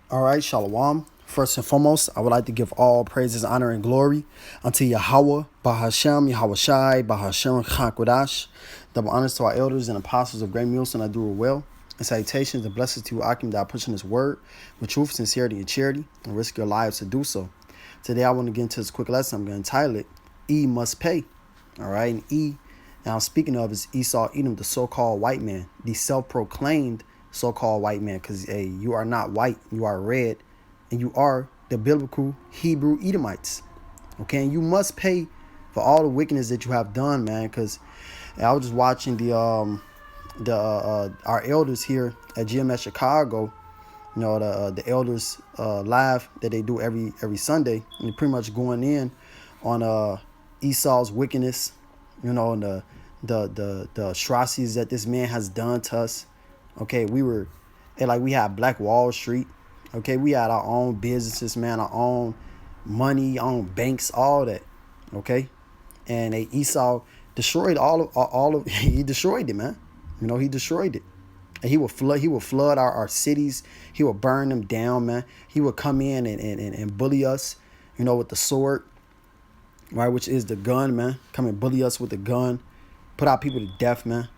All right, Shalom. First and foremost, I would like to give all praises, honor, and glory unto Yahweh, Bahashem, Yahweh Shai, Bahashem, Chakodash. Double honors to our elders and apostles of Great Mulson, I do it well. And salutations and blessings to you, Akim, that are pushing this word with truth, sincerity, and charity, and risk your lives to do so. Today, I want to get into this quick lesson. I'm going to title it, E Must Pay. All right, and E, now speaking of, is Esau Edom, the so-called white man, the self-proclaimed so-called white man, because you are not white, you are red, and you are the biblical Hebrew Edomites. Okay, and you must pay for all the wickedness that you have done, man. Because I was just watching our elders here at GMS Chicago. You know, the elders live that they do every Sunday, and they're pretty much going in on Esau's wickedness. You know, and the atrocities that this man has done to us. Okay, we had Black Wall Street. Okay, we had our own businesses, man, our own money, our own banks, all that. Okay, and Esau destroyed all of he destroyed it, man. You know, he destroyed it. And he would flood our cities. He would burn them down, man. He would come in and bully us, you know, with the sword, right, which is the gun, man. Come and bully us with the gun, put our people to death, man.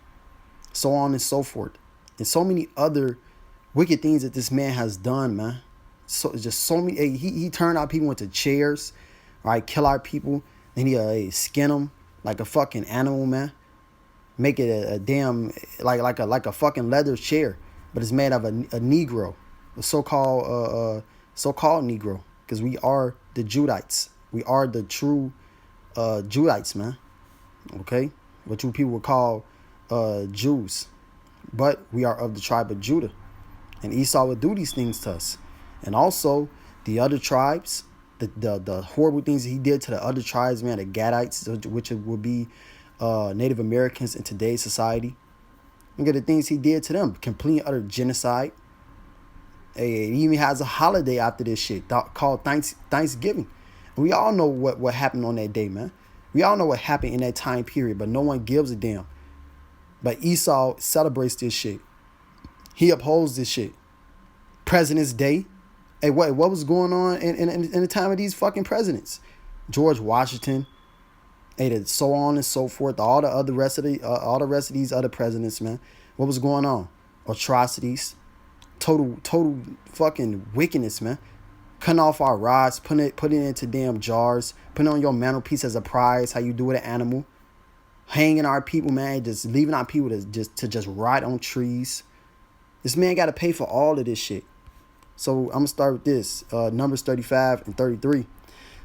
So on and so forth. And so many other wicked things that this man has done, man. So just so many. He turned our people into chairs, right? Kill our people, and he skin them like a fucking animal, man. Make it a damn like a fucking leather chair, but it's made of a Negro, a so-called Negro, because we are the Judites. We are the true Judites, man. Okay, what you people would call Jews. But we are of the tribe of Judah. And Esau would do these things to us. And also the other tribes, the horrible things he did to the other tribes, man, the Gadites, which would be Native Americans in today's society. Look at the things he did to them. Complete utter genocide. He even has a holiday after this shit called Thanksgiving. And we all know what happened on that day, man. We all know what happened in that time period, but no one gives a damn. But Esau celebrates this shit. He upholds this shit. President's Day. Hey, what was going on in the time of these fucking presidents? George Washington. Hey, so on and so forth. All the rest of these other presidents, man. What was going on? Atrocities. Total fucking wickedness, man. Cutting off our rods, putting it into damn jars, putting it on your mantelpiece as a prize, how you do with an animal. Hanging our people, man, just leaving our people to just rot on trees. This man got to pay for all of this shit. So I'm going to start with this. Numbers 35 and 33. It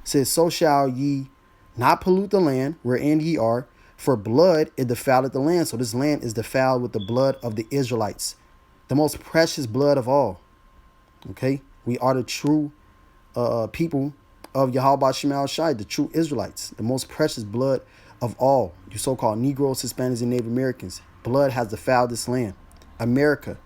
says, so shall ye not pollute the land wherein ye are, for blood it defileth the land. So this land is defiled with the blood of the Israelites, the most precious blood of all. Okay? We are the true people of Yahweh Shemel Shai, the true Israelites, the most precious blood of all, you so-called Negroes, Hispanics, and Native Americans. Blood has defiled this land. America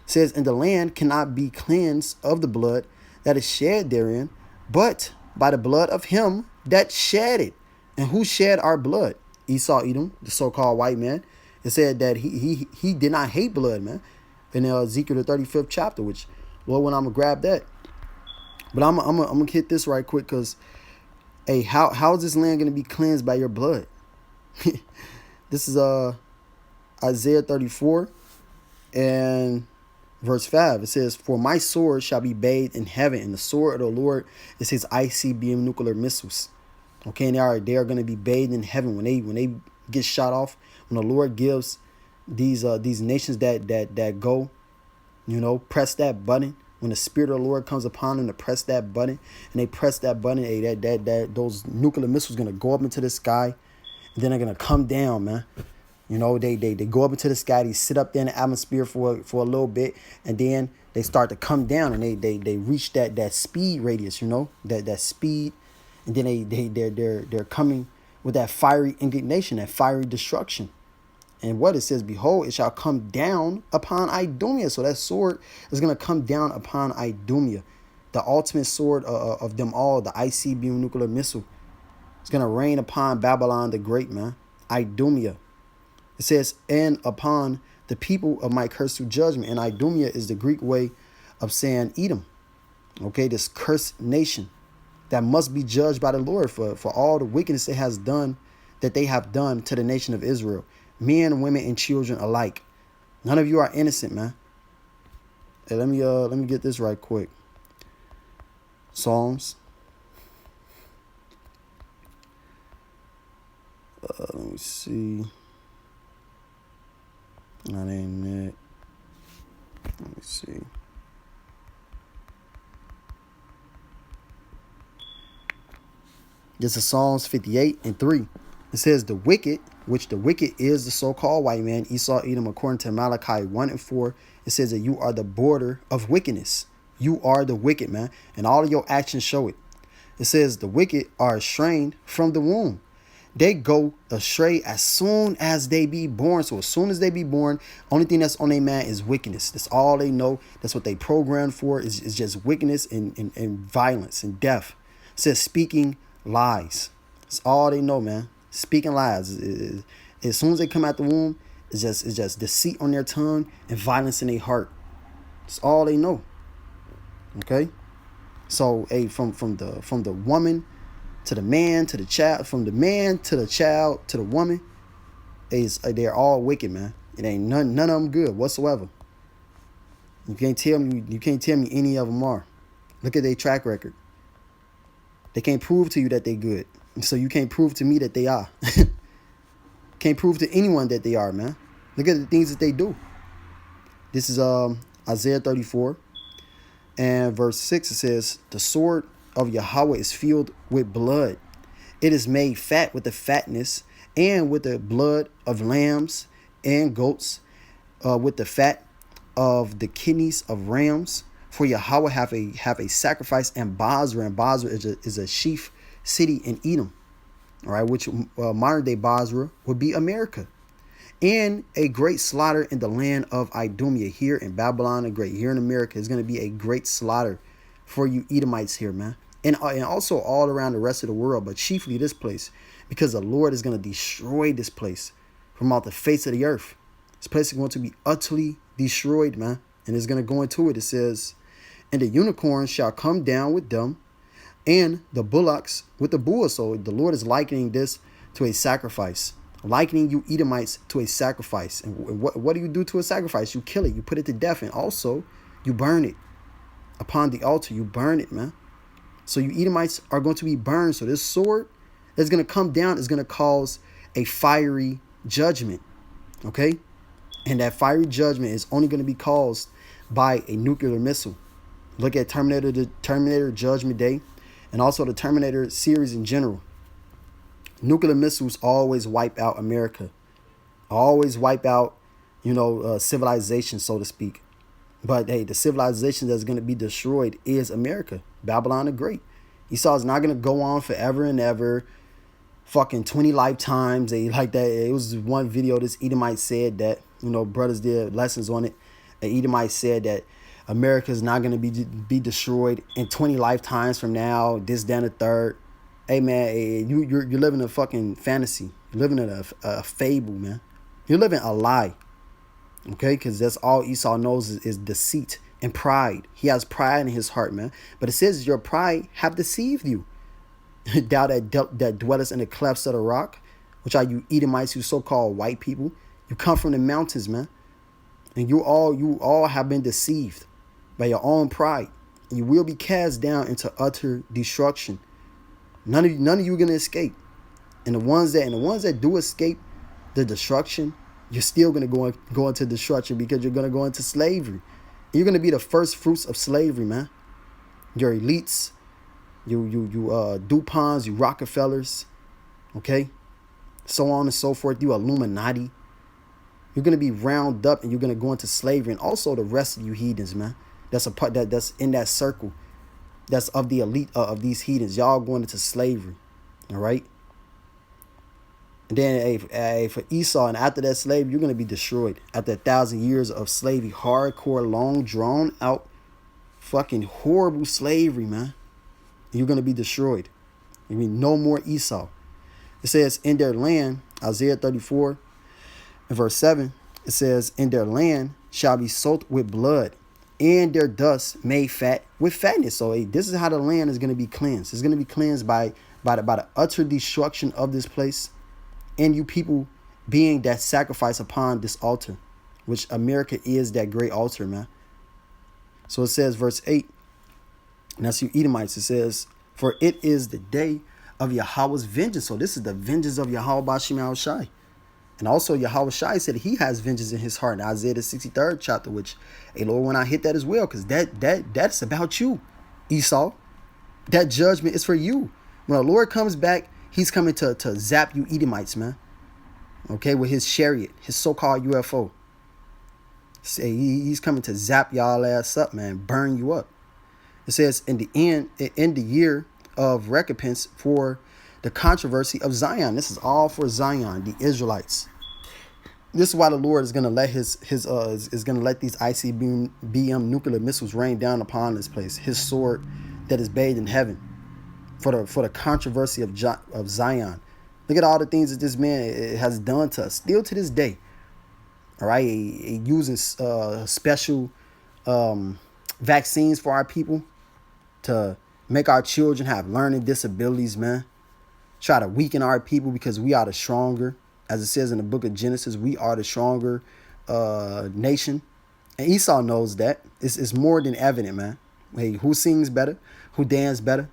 says, and the land cannot be cleansed of the blood that is shed therein, but by the blood of him that shed it. And who shed our blood? Esau Edom, the so-called white man. It said that he did not hate blood, man. In Ezekiel the 35th chapter, which, Lord, when I'm going to grab that. But I'm going to hit this right quick, because hey, how is this land going to be cleansed by your blood? This is Isaiah 34 and verse 5. It says, for my sword shall be bathed in heaven, and the sword of the Lord is his ICBM nuclear missiles. Okay, and they are going to be bathed in heaven when they get shot off. When the Lord gives these nations that go, you know, press that button. When the Spirit of the Lord comes upon them to press that button, and they press that button, those nuclear missiles going to go up into the sky, and then they're going to come down, man. You know, they go up into the sky, they sit up there in the atmosphere for a little bit, and then they start to come down, and they reach that speed radius, you know, that speed, and then they're coming with that fiery indignation, that fiery destruction. And what it says, behold, it shall come down upon Idumea. So that sword is going to come down upon Idumea, the ultimate sword of them all, the ICBM nuclear missile. It's going to rain upon Babylon the Great, man. Idumea. It says, and upon the people of my curse through judgment. And Idumea is the Greek way of saying Edom. Okay, this cursed nation that must be judged by the Lord for all the wickedness it has done, that they have done to the nation of Israel, men, women, and children alike. None of you are innocent, man. Hey, let me get this right quick. Psalms. Let me see. Not ain't it. Let me see. This is Psalms 58:3. It says, the wicked, which the wicked is the so-called white man, Esau, Edom, according to Malachi 1:4. It says that you are the border of wickedness. You are the wicked, man. And all of your actions show it. It says the wicked are estranged from the womb. They go astray as soon as they be born. So as soon as they be born, only thing that's on their mind is wickedness. That's all they know. That's what they programmed for, is just wickedness and violence and death. It says speaking lies. That's all they know, man. Speaking lies. As soon as they come out the womb, it's just deceit on their tongue and violence in their heart. That's all they know. Okay? So, from the woman to the man to the child, from the man to the child to the woman, they're all wicked, man. It ain't none of them good whatsoever. You can't tell me any of them are. Look at their track record. They can't prove to you that they good, so you can't prove to me that they are. Can't prove to anyone that they are, man. Look at the things that they do. This is Isaiah 34 and verse 6. It says, the sword of Yahweh is filled with blood. It is made fat with the fatness and with the blood of lambs and goats, with the fat of the kidneys of rams. For Yahweh have a sacrifice in Basra, and Basra is a chief city in Edom, all right, which modern day Basra would be America. And a great slaughter in the land of Idumea, here in Babylon, here in America is going to be a great slaughter for you Edomites here, man. And also all around the rest of the world, but chiefly this place, because the Lord is going to destroy this place from off the face of the earth. This place is going to be utterly destroyed, man. And it's going to go into it. It says, and the unicorn shall come down with them, and the bullocks with the bulls. So the Lord is likening this to a sacrifice, likening you Edomites to a sacrifice. And what do you do to a sacrifice? You kill it, you put it to death, and also you burn it upon the altar. You burn it, man. So you Edomites are going to be burned. So this sword that's going to come down is going to cause a fiery judgment, okay? And that fiery judgment is only going to be caused by a nuclear missile. Look at Terminator Judgment Day, and also the Terminator series in general. Nuclear missiles always wipe out America. Always wipe out, civilization, so to speak. But hey, the civilization that's going to be destroyed is America. Babylon the Great. Esau is not going to go on forever and ever. Fucking 20 lifetimes. They like that. It was one video this Edomite said that, brothers did lessons on it. An Edomite said that America is not going to be destroyed in 20 lifetimes from now. This, then, the third. Hey, man, you're living a fucking fantasy. You're living in a fable, man. You're living a lie. Okay, because that's all Esau knows is deceit and pride. He has pride in his heart, man. But it says your pride have deceived you. Thou that dwellest in the clefts of the rock, which are you Edomites, you so-called white people. You come from the mountains, man. And you all have been deceived by your own pride. And you will be cast down into utter destruction. None of you are gonna escape. And the ones that do escape the destruction, you're still gonna go into destruction, because you're gonna go into slavery. You're gonna be the first fruits of slavery, man. Your elites, you DuPonts, you Rockefellers, okay, so on and so forth. You Illuminati. You're gonna be rounded up and you're gonna go into slavery, and also the rest of you heathens, man. That's a part that's in that circle. That's of the elite of these heathens. Y'all going into slavery, all right. And then for Esau, and after that slavery, you're going to be destroyed. After 1,000 years of slavery, hardcore, long, drawn out, fucking horrible slavery, man. You're going to be destroyed. I mean, no more Esau. It says, in their land, Isaiah 34 and verse 7, it says, in their land shall be soaked with blood. and their dust made fat with fatness. So this is how the land is going to be cleansed. It's going to be cleansed by the utter destruction of this place, and you people being that sacrifice upon this altar, which America is that great altar, man. So it says, verse 8, and that's you Edomites, it says, for it is the day of Yahweh's vengeance. So this is the vengeance of Yahweh Bashim Al-Shai. And also Yahweh Shai said he has vengeance in his heart in Isaiah the 63rd chapter, which, hey Lord, when I hit that as well, because that's about you, Esau. That judgment is for you. When the Lord comes back, he's coming to zap you Edomites, man. Okay, with his chariot, his so-called UFO. Say he's coming to zap y'all ass up, man, burn you up. It says in the year of recompense for the controversy of Zion. This is all for Zion, the Israelites. This is why the Lord is going to let is going to let these ICBM nuclear missiles rain down upon this place. His sword that is bathed in heaven for the controversy of Zion. Look at all the things that this man has done to us, still to this day. All right, using special vaccines for our people to make our children have learning disabilities, man. Try to weaken our people because we are the stronger. As it says in the book of Genesis, we are the stronger nation. And Esau knows that. It's more than evident, man. Hey, who sings better? Who dances better?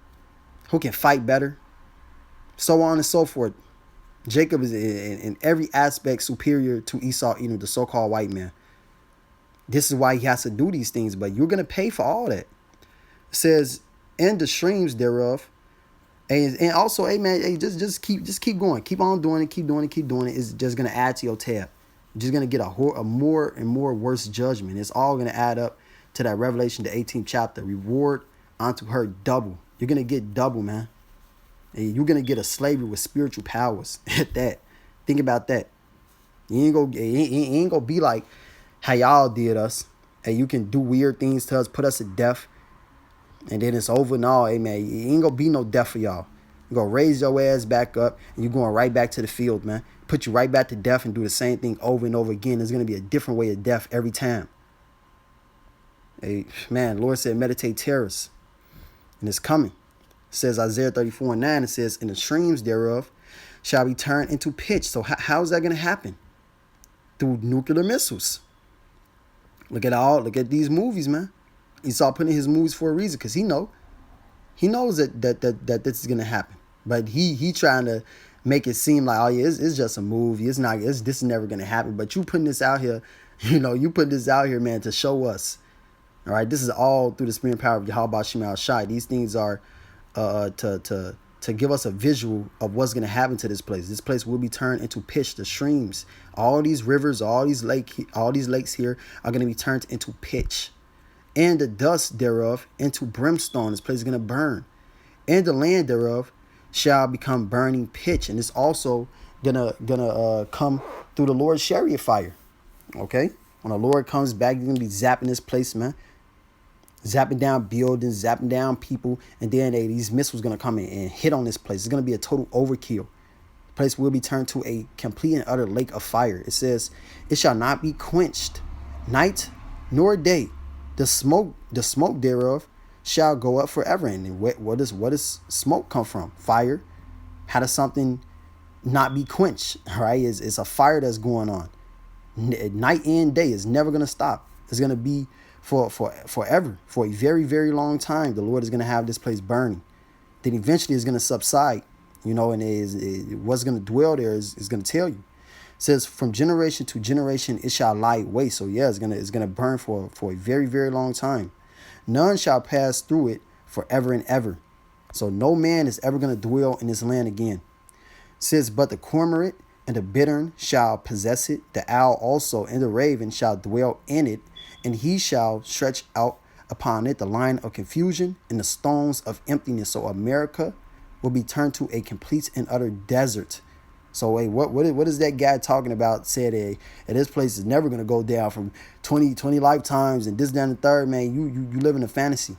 Who can fight better? So on and so forth. Jacob is in every aspect superior to Esau, the so-called white man. This is why he has to do these things, but you're going to pay for all that. It says, and the streams thereof. And also, hey man, hey, just keep going. Keep on doing it, keep doing it. It's just going to add to your tab. You're just going to get a more and more worse judgment. It's all going to add up to that Revelation, the 18th chapter. Reward unto her double. You're going to get double, man. You're going to get a slavery with spiritual powers at that. Think about that. You ain't going to be like how y'all did us. And you can do weird things to us, put us to death. And then it's over and all. Hey, man, it ain't going to be no death for y'all. You're going to raise your ass back up. And you're going right back to the field, man. Put you right back to death and do the same thing over and over again. There's going to be a different way of death every time. Hey, man, Lord said, meditate terrors. And it's coming. It says Isaiah 34:9, it says, and the streams thereof shall be turned into pitch. So how is that going to happen? Through nuclear missiles. Look at these movies, man. Esau putting his movies for a reason, because he knows that this is going to happen. But he trying to make it seem like, oh yeah, it's just a movie. This is never going to happen. But you putting this out here, you putting this out here, man, to show us. All right, this is all through the spirit and power of Yahweh Shema Shai. These things are to give us a visual of what's going to happen to this place. This place will be turned into pitch. The streams, all these rivers, all these lakes here are going to be turned into pitch. And the dust thereof into brimstone. This place is going to burn. And the land thereof shall become burning pitch. And it's also gonna come through the Lord's chariot fire. Okay? When the Lord comes back, he's going to be zapping this place, man. Zapping down buildings, zapping down people. And then these missiles going to come in and hit on this place. It's going to be a total overkill. The place will be turned to a complete and utter lake of fire. It says, it shall not be quenched, night nor day. The smoke thereof shall go up forever. And what does smoke come from? Fire. How does something not be quenched? All right, it's a fire that's going on. Night and day is never going to stop. It's going to be for forever, for a very, very long time. The Lord is going to have this place burning. Then eventually it's going to subside, and what's going to dwell there is going to tell you. It says, from generation to generation it shall lie waste. So yeah, it's gonna burn for a very, very long time. None shall pass through it forever and ever. So no man is ever gonna dwell in this land again. It says, but the cormorant and the bittern shall possess it. The owl also and the raven shall dwell in it, and he shall stretch out upon it the line of confusion and the stones of emptiness. So America will be turned to a complete and utter desert. So, hey, what is that guy talking about? Said, hey, this place is never going to go down from 20 lifetimes and this, down the third, man. You live in a fantasy.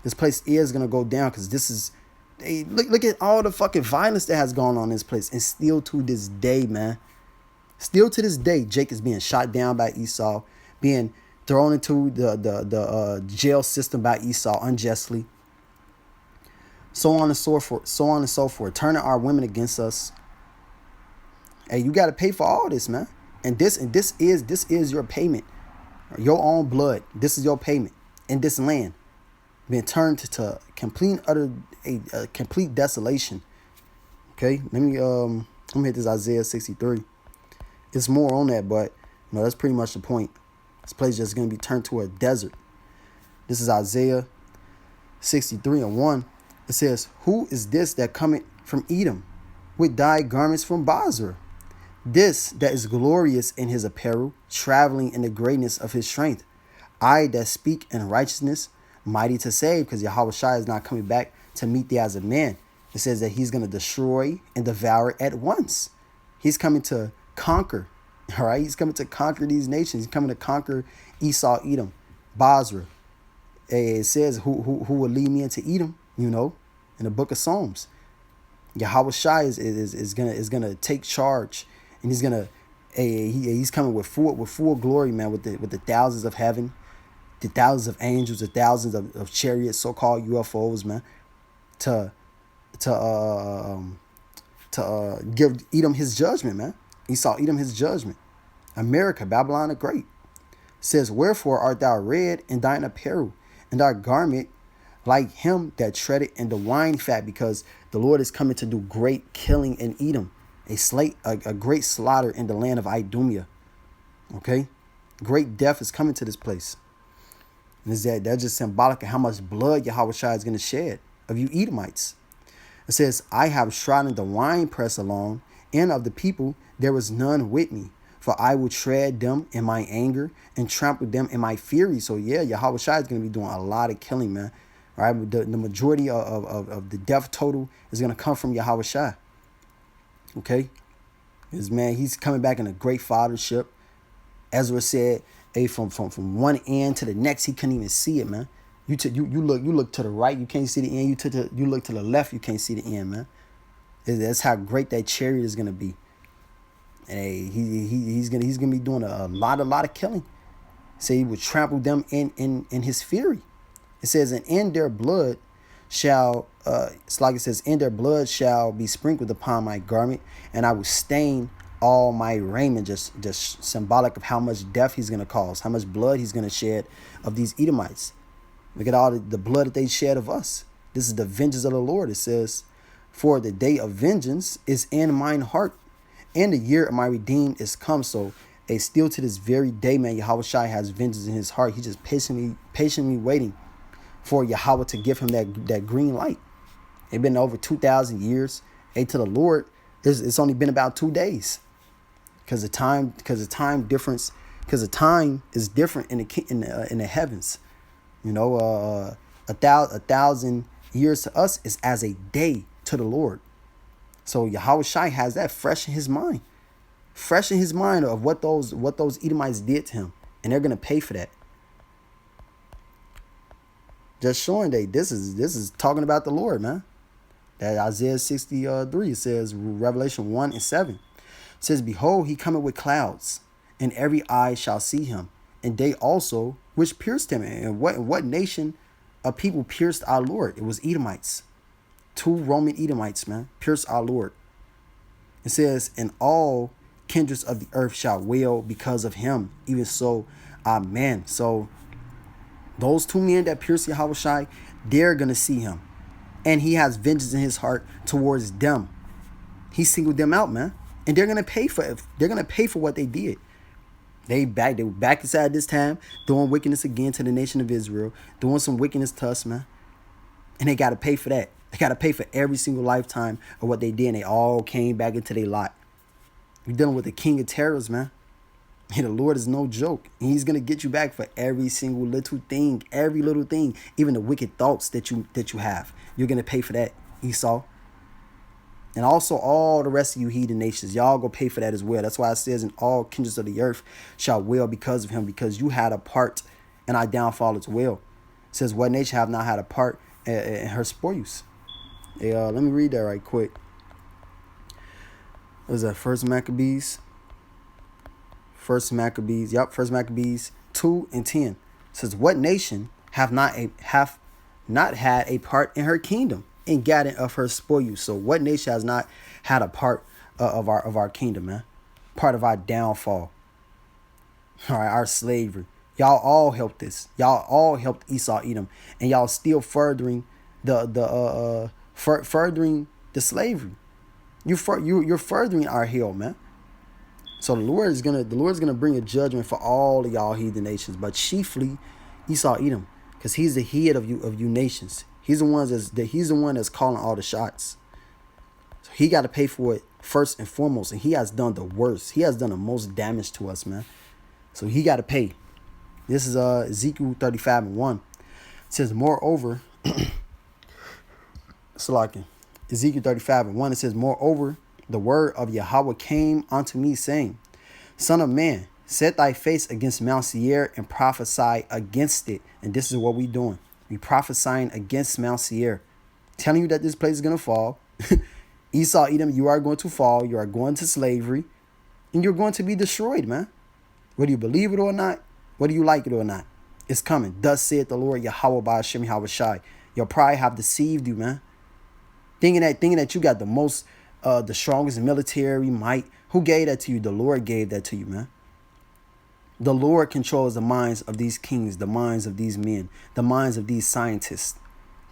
This place is going to go down because this is, hey, look at all the fucking violence that has gone on in this place. And still to this day, man. Still to this day, Jake is being shot down by Esau, being thrown into the jail system by Esau unjustly, so on and so forth, turning our women against us. Hey, you got to pay for all this, man. And this is your payment, your own blood. This is your payment in this land, being turned to complete a complete desolation. Okay, let me hit this Isaiah 63. It's more on that, but that's pretty much the point. This place is just gonna be turned to a desert. This is Isaiah 63:1. It says, "Who is this that cometh from Edom, with dyed garments from Basra? This that is glorious in his apparel, traveling in the greatness of his strength. I that speak in righteousness, mighty to save," because Yahushua is not coming back to meet thee as a man. It says that he's going to destroy and devour at once. He's coming to conquer. All right. He's coming to conquer these nations. He's coming to conquer Esau, Edom, Basra. It says who will lead me into Edom, in the book of Psalms. Yahushua is gonna take charge, and he's coming with full glory, man, with the thousands of heaven, the thousands of angels, the thousands of chariots, so-called UFOs, man, to give Edom his judgment, man. Esau, Edom his judgment. America, Babylon the Great, says, "Wherefore art thou red in thine apparel, and thy garment like him that treadeth in the wine fat?" Because the Lord is coming to do great killing in Edom, a great slaughter in the land of Idumea. Okay, great death is coming to this place. And that's just symbolic of how much blood Yahushua is going to shed of you Edomites. It says, "I have trodden the winepress along, and of the people there was none with me. For I will tread them in my anger and trample them in my fury." So yeah, Yahushua is going to be doing a lot of killing, man. All right, the majority of the death total is going to come from Yahushua. Okay, he's coming back in a great fathership. Ezra said, "Hey, from one end to the next, he couldn't even see it, man. You look to the right, you can't see the end. You look to the left, you can't see the end, man. That's how great that chariot is gonna be. And he's gonna be doing a lot of killing. Say he would trample them in his fury. It says, "And in their blood shall," it's like it says, "in their blood shall be sprinkled upon my garment, and I will stain all my raiment." Just symbolic of how much death he's gonna cause, how much blood he's gonna shed of these Edomites. Look at all the blood that they shed of us. This is the vengeance of the Lord. It says, "For the day of vengeance is in mine heart, and the year of my redeemed is come." So, still to this very day, man, Yahushua has vengeance in his heart. He's just patiently waiting for Yahweh to give him that green light. It's been over 2,000 years. To the Lord, it's only been about 2 days, because the time difference, because the time is different in the heavens. A 1,000 years to us is as a day to the Lord. So Yahushua has that fresh in his mind of what those Edomites did to him, and they're gonna pay for that. Just showing that this is talking about the Lord, man. That Isaiah 63 says, Revelation 1:7 says, "Behold, he cometh with clouds, and every eye shall see him, and they also which pierced him." And what nation of people pierced our Lord? It was Edomites. 2 Roman Edomites, man, pierced our Lord. It says, "And all kindreds of the earth shall wail because of him. Even so, amen." So those 2 men that pierced Yahushua, they're going to see him. And he has vengeance in his heart towards them. He singled them out, man. And they're going to pay for it. They're going to pay for what they did. They were back inside this time, doing wickedness again to the nation of Israel, doing some wickedness to us, man. And they got to pay for that. They got to pay for every single lifetime of what they did. And they all came back into their lot. You're dealing with the king of terrors, man. And the Lord is no joke. And he's going to get you back for every single little thing, even the wicked thoughts that you have. You're going to pay for that, Esau. And also all the rest of you heathen nations, y'all go pay for that as well. That's why it says, "And all kindreds of the earth shall wail because of him," because you had a part in our downfall as well. It says, "What nation have not had a part in her spoils?" Let me read that right quick. What is that? First Maccabees. Yep, First Maccabees 2 and 10 says, what nation have not had a part in her kingdom and gathering of her spoil? So what nation has not had a part of our kingdom, man? Part of our downfall. All right, our slavery. Y'all all helped this. Y'all all helped Esau, Edom, and y'all still furthering furthering the slavery. You're furthering our hell, man. So the Lord is gonna bring a judgment for all of y'all heathen nations, but chiefly Esau, Edom, because he's the head of you nations. He's the one that's calling all the shots. So he got to pay for it first and foremost, and he has done the worst. He has done the most damage to us, man. So he got to pay. This is Ezekiel 35 and 1. It says, moreover, Ezekiel 35 and 1, it says, moreover, the word of Yahweh came unto me, saying, Son of man, set thy face against Mount Seir and prophesy against it. And this is what we doing. We prophesying against Mount Seir, telling you that this place is going to fall. Esau, Edom, you are going to fall. You are going to slavery. And you're going to be destroyed, man. Whether you believe it or not, whether you like it or not, it's coming. Thus saith the Lord Yahweh by Hashem Yahweh Shai. Your pride have deceived you, man. Thinking that you got the most, the strongest military might. Who gave that to you? The Lord gave that to you, man. The Lord controls the minds of these kings, the minds of these men, the minds of these scientists.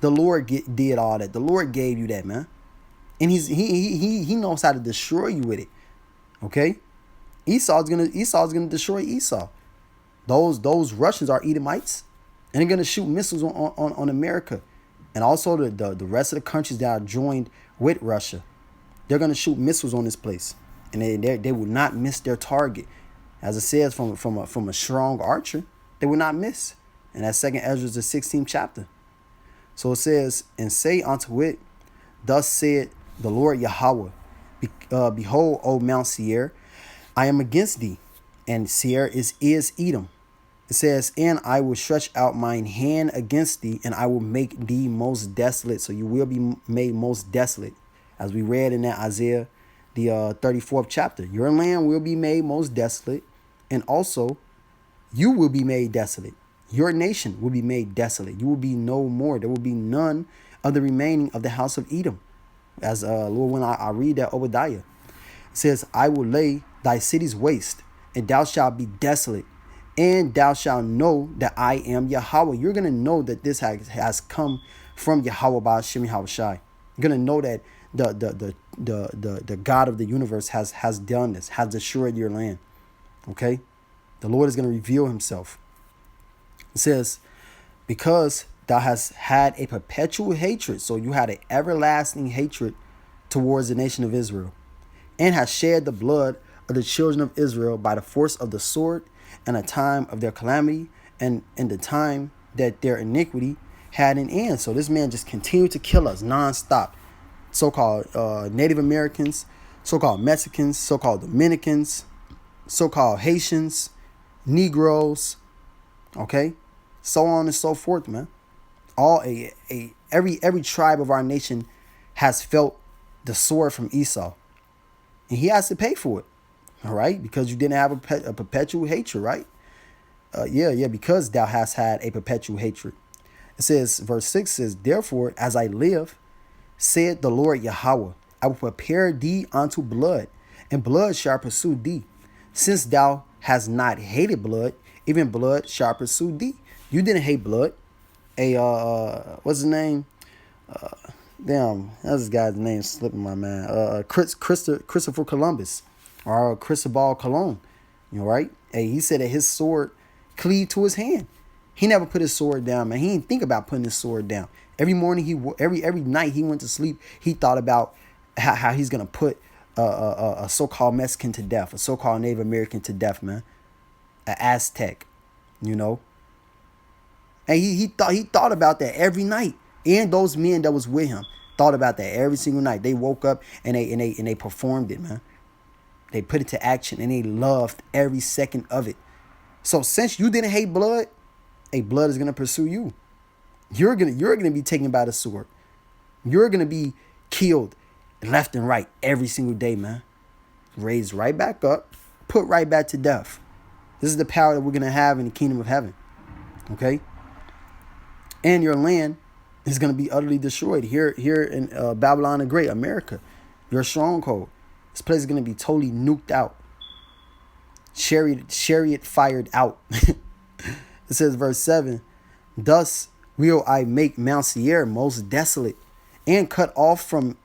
The Lord did all that. The Lord gave you that, man. And he knows how to destroy you with it. Okay? Esau's gonna destroy Esau. Those Russians are Edomites, and they're gonna shoot missiles on America, and also the rest of the countries that are joined with Russia. They're gonna shoot missiles on this place, and they will not miss their target. As it says from a strong archer, they will not miss. And that's 2 Ezra, the 16th chapter. So it says, and say unto it, thus said the Lord Yahweh, behold, O Mount Seir, I am against thee, and Seir is Edom. It says, and I will stretch out mine hand against thee, and I will make thee most desolate. So you will be made most desolate. As we read in that Isaiah, the 34th chapter. Your land will be made most desolate, and also you will be made desolate. Your nation will be made desolate. You will be no more. There will be none of the remaining of the house of Edom. As Lord, when I read that Obadiah, it says, I will lay thy cities waste, and thou shalt be desolate, and thou shalt know that I am Yahweh. You're going to know that this has come from Yahweh by Hashem Yahweh Shai. You're going to know that the God of the universe has done this, has destroyed your land. Okay? The Lord is going to reveal himself. It says, because thou hast had a perpetual hatred. So you had an everlasting hatred towards the nation of Israel, and hast shed the blood of the children of Israel by the force of the sword, and a time of their calamity, and in the time that their iniquity had an end. So this man just continued to kill us nonstop. So-called Native Americans, so-called Mexicans, so-called Dominicans, so-called Haitians, Negroes, okay, so on and so forth, man. Every tribe of our nation has felt the sword from Esau, and he has to pay for it. All right, because you didn't have a perpetual hatred, right? Because thou hast had a perpetual hatred. It says, verse 6 says, therefore, as I live, said the Lord Yahweh, I will prepare thee unto blood, and blood shall pursue thee. Since thou hast not hated blood, even blood shall pursue thee. You didn't hate blood. What's his name? That's this guy's name slipping my mind. Christopher Columbus, or Cristobal Colon. You know, right? Hey, he said that his sword cleaved to his hand. He never put his sword down, man. He didn't think about putting his sword down. Every morning, every night he went to sleep, he thought about how he's gonna put a so-called Mexican to death, a so-called Native American to death, man, an Aztec, you know. And he thought about that every night, and those men that was with him thought about that every single night. They woke up and they performed it, man. They put it to action, and they loved every second of it. So since you didn't hate blood, blood is gonna pursue you. You're gonna be taken by the sword. You're gonna be killed left and right every single day, man. Raised right back up, put right back to death. This is the power that we're going to have in the kingdom of heaven. Okay? And your land is going to be utterly destroyed. Here in Babylon the Great, America, your stronghold. This place is going to be totally nuked out. Chariot fired out. It says, verse 7, thus will I make Mount Seir most desolate, and cut off from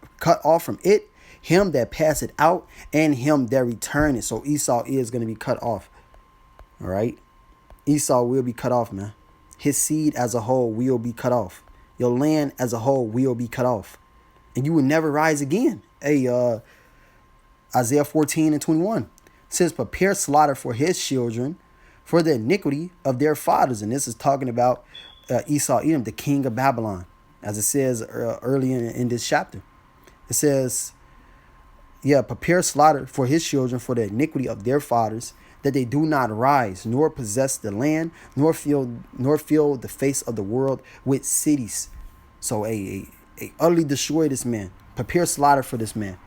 it him that passeth out, and him that returneth. So Esau is going to be cut off. All right? Esau will be cut off, man. His seed as a whole will be cut off. Your land as a whole will be cut off. And you will never rise again. Hey, Isaiah 14:21 says, prepare slaughter for his children for the iniquity of their fathers. And this is talking about Esau, Edom, the king of Babylon, as it says early in this chapter. It says, prepare slaughter for his children for the iniquity of their fathers, that they do not rise, nor possess the land, nor fill the face of the world with cities. So a utterly destroy this man. Prepare slaughter for this man.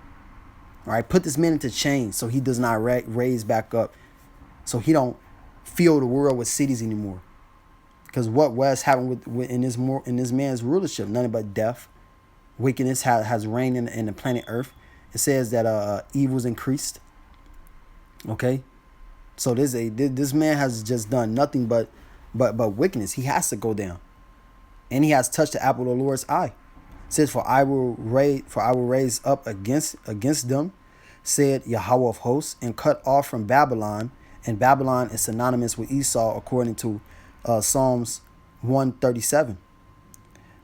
All right, put this man into chains so he does not raise back up, so he don't fill the world with cities anymore. Because what was happening in this man's rulership? Nothing but death, wickedness has reigned in the planet Earth. It says that evil's increased. Okay. So this man has just done nothing but wickedness. He has to go down, and he has touched the apple of the Lord's eye. It says, for I will raise up against them, said Yahweh of hosts, and cut off from Babylon. And Babylon is synonymous with Esau, according to Psalms 137.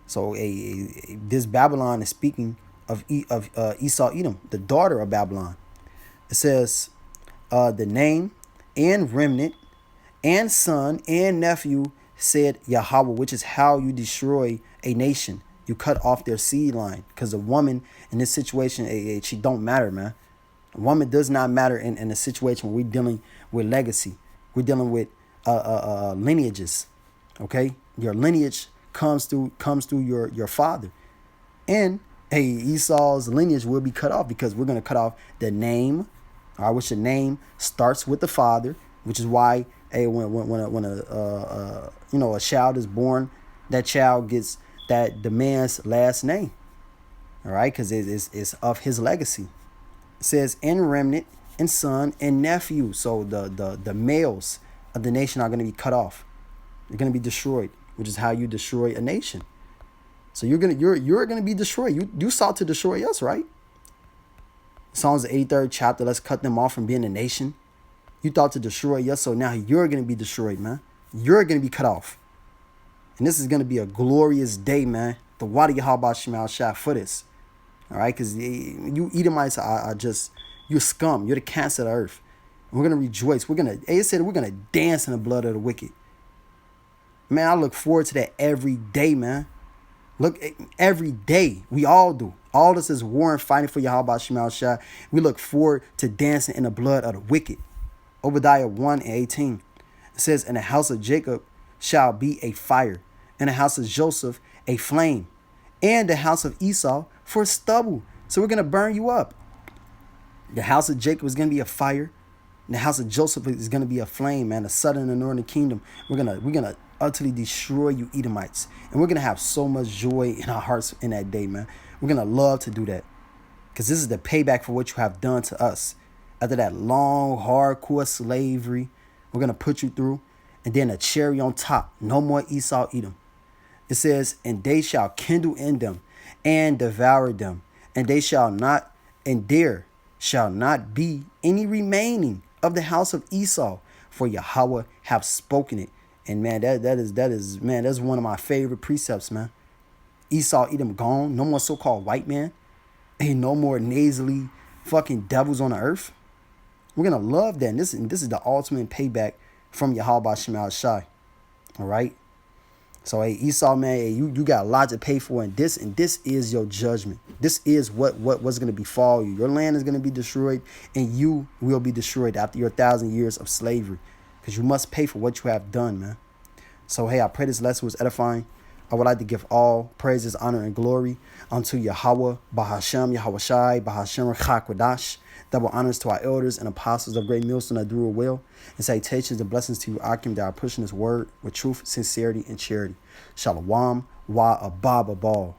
So this Babylon is speaking of Esau, Edom, the daughter of Babylon. It says the name and remnant and son and nephew, said Yahweh, which is how you destroy a nation. You cut off their seed line, because a woman in this situation, she don't matter, man. A woman does not matter in a situation where we're dealing with legacy. We're dealing with lineages. Okay, your lineage comes through your father, and Esau's lineage will be cut off, because we're going to cut off the name. All right, which the name starts with the father, which is why when a child is born, that child gets the man's last name. All right, because it's of his legacy. It says, and remnant and son and nephew. So the males of the nation are going to be cut off. You're going to be destroyed, which is how you destroy a nation. So you're gonna be destroyed. You sought to destroy us, right? Psalms the 83rd chapter. Let's cut them off from being a nation. You thought to destroy us, so now you're gonna be destroyed, man. You're gonna be cut off, and this is gonna be a glorious day, man. The water Yahweh Shemal Shah for this, all right? Because you Edomites are just, you're scum. You're the cancer of the earth. And we're gonna rejoice. It said we're gonna dance in the blood of the wicked. Man, I look forward to that every day, man. Look, every day. We all do. All of us is warring, fighting for Yahweh Shemal Shah. We look forward to dancing in the blood of the wicked. Obadiah 1:18. It says, in the house of Jacob shall be a fire, in the house of Joseph a flame, and the house of Esau for stubble. So we're going to burn you up. The house of Jacob is going to be a fire. And the house of Joseph is going to be a flame, man. The southern and northern kingdom. We're gonna utterly destroy you Edomites. And we're going to have so much joy in our hearts in that day, man. We're going to love to do that, because this is the payback for what you have done to us. After that long, hardcore slavery, we're going to put you through. And then a cherry on top. No more Esau, Edom. It says, and they shall kindle in them and devour them. And there shall not be any remaining of the house of Esau, for Yahweh have spoken it. And man, that is man, that's one of my favorite precepts, man. Esau, Edom gone. No more so-called white man. Ain't no more nasally fucking devils on the earth. We're gonna love that. And this is the ultimate payback from Yahweh Shemal Shah. All right. So hey, Esau, man, you got a lot to pay for, and this is your judgment. This is what's gonna befall you. Your land is gonna be destroyed, and you will be destroyed after your 1,000 years of slavery, because you must pay for what you have done, man. So hey, I pray this lesson was edifying. I would like to give all praises, honor, and glory unto Yahweh, Bahashem, Yahweh Shai, Bahashem, Chakwadash. Double honors to our elders and apostles of Great Millstone that do it well. And salutations and blessings to you, Akim, that are pushing this word with truth, sincerity, and charity. Shalom, wa abab abal.